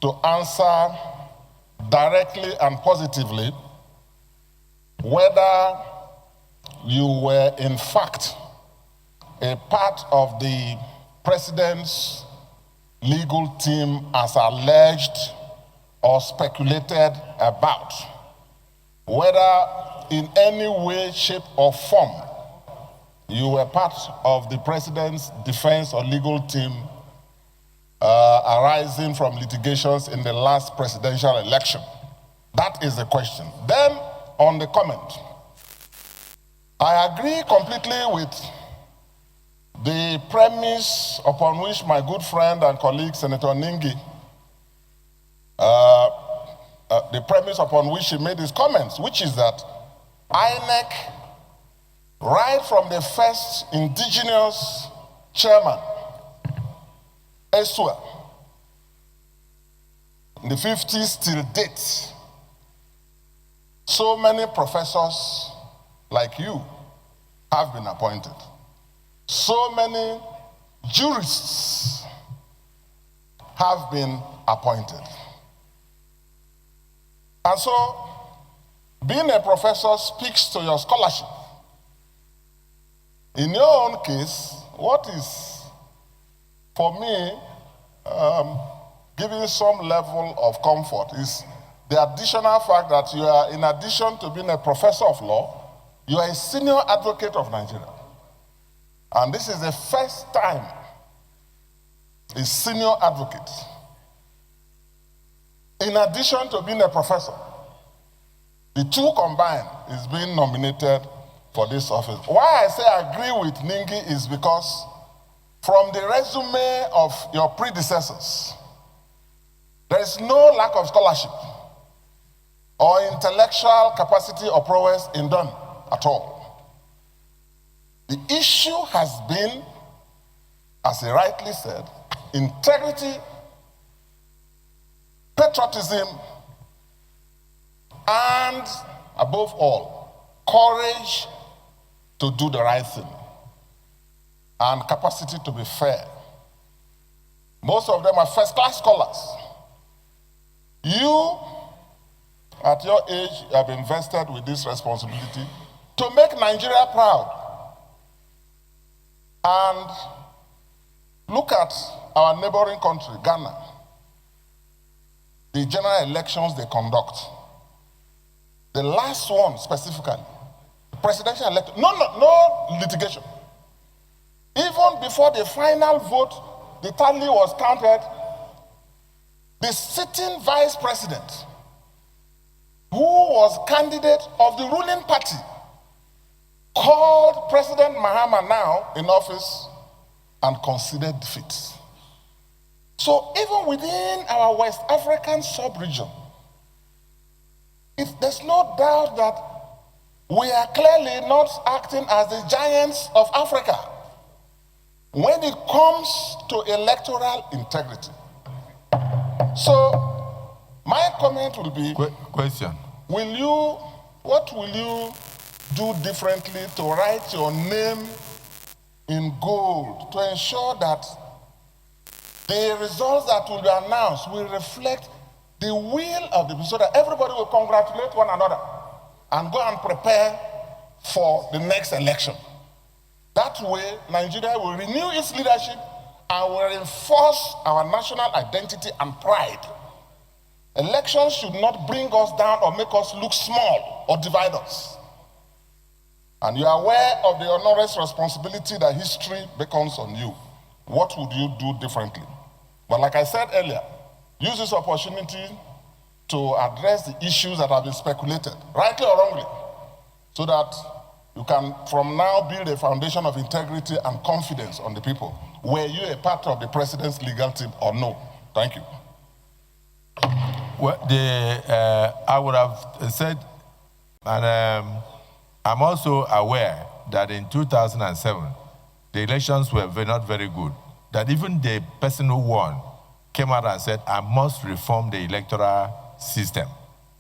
to answer directly and positively whether you were in fact a part of the president's legal team as alleged or speculated about, whether in any way, shape, or form you were part of the president's defense or legal team arising from litigations in the last presidential election. That is the question. Then, on the comment, I agree completely with the premise upon which my good friend and colleague, Senator Ningi, the premise upon which he made his comments, which is that INEC, right from the first indigenous chairman, Esua, in the 50s till date, so many professors like you have been appointed. So many jurists have been appointed. And so, being a professor speaks to your scholarship. In your own case, what is, for me, giving some level of comfort is the additional fact that you are, in addition to being a professor of law, you are a senior advocate of Nigeria. And this is the first time a senior advocate, in addition to being a professor, the two combined is being nominated for this office. Why I say I agree with Ningi is because from the resume of your predecessors, there is no lack of scholarship or intellectual capacity or prowess in them at all. The issue has been, as he rightly said, integrity, patriotism, and above all, courage to do the right thing and capacity to be fair. Most of them are first-class scholars. You, at your age, have invested with this responsibility to make Nigeria proud. And look at our neighboring country, Ghana. The general elections they conduct. The last one specifically, the presidential election, no litigation. Even before the final vote, the tally was counted, the sitting vice president, who was candidate of the ruling party, called President Mahama, now in office, and considered defeat. So even within our West African sub-region, there's no doubt that we are clearly not acting as the giants of Africa when it comes to electoral integrity. So my comment will be, question. What will you do differently to write your name in gold to ensure that the results that will be announced will reflect the will of the people, so that everybody will congratulate one another and go and prepare for the next election. That way, Nigeria will renew its leadership and will reinforce our national identity and pride. Elections should not bring us down or make us look small or divide us. And you are aware of the onerous responsibility that history beckons on you. What would you do differently? But like I said earlier, use this opportunity to address the issues that have been speculated, rightly or wrongly, so that you can from now build a foundation of integrity and confidence on the people. Were you a part of the president's legal team or no? Thank you. Well, I would have said, and I'm also aware that in 2007, the elections were not very good. That even the person who won came out and said, I must reform the electoral system.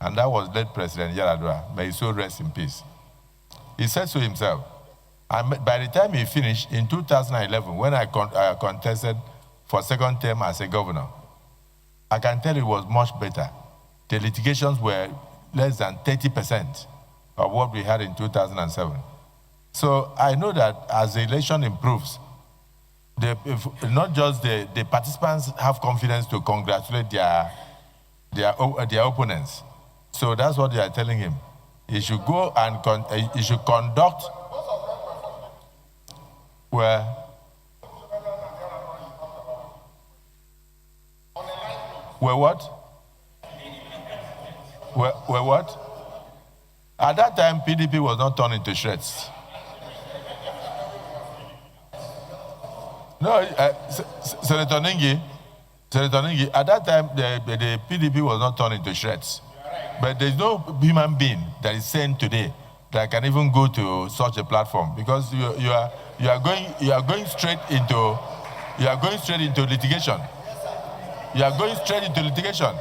And that was late President Yaradua. May his soul rest in peace. He said so himself. And by the time he finished, in 2011, when I contested for second term as a governor, I can tell it was much better. The litigations were less than 30% of what we had in 2007. So I know that as the election improves, not just the participants have confidence to congratulate their opponents. So that's what they are telling him. He should go and he should conduct where. Where what? Where what? At that time, PDP was not torn into shreds. No, Senator Ningi, at that time, the PDP was not torn into shreds. But there's no human being that is sane today that can even go to such a platform, because you are going straight into litigation. You are going straight into litigation.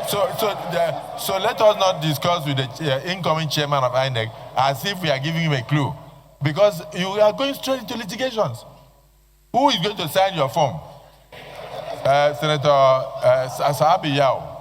So let us not discuss with the incoming chairman of INEC as if we are giving him a clue, because you are going straight into litigations. Who is going to sign your form? Senator Sahabi Yao.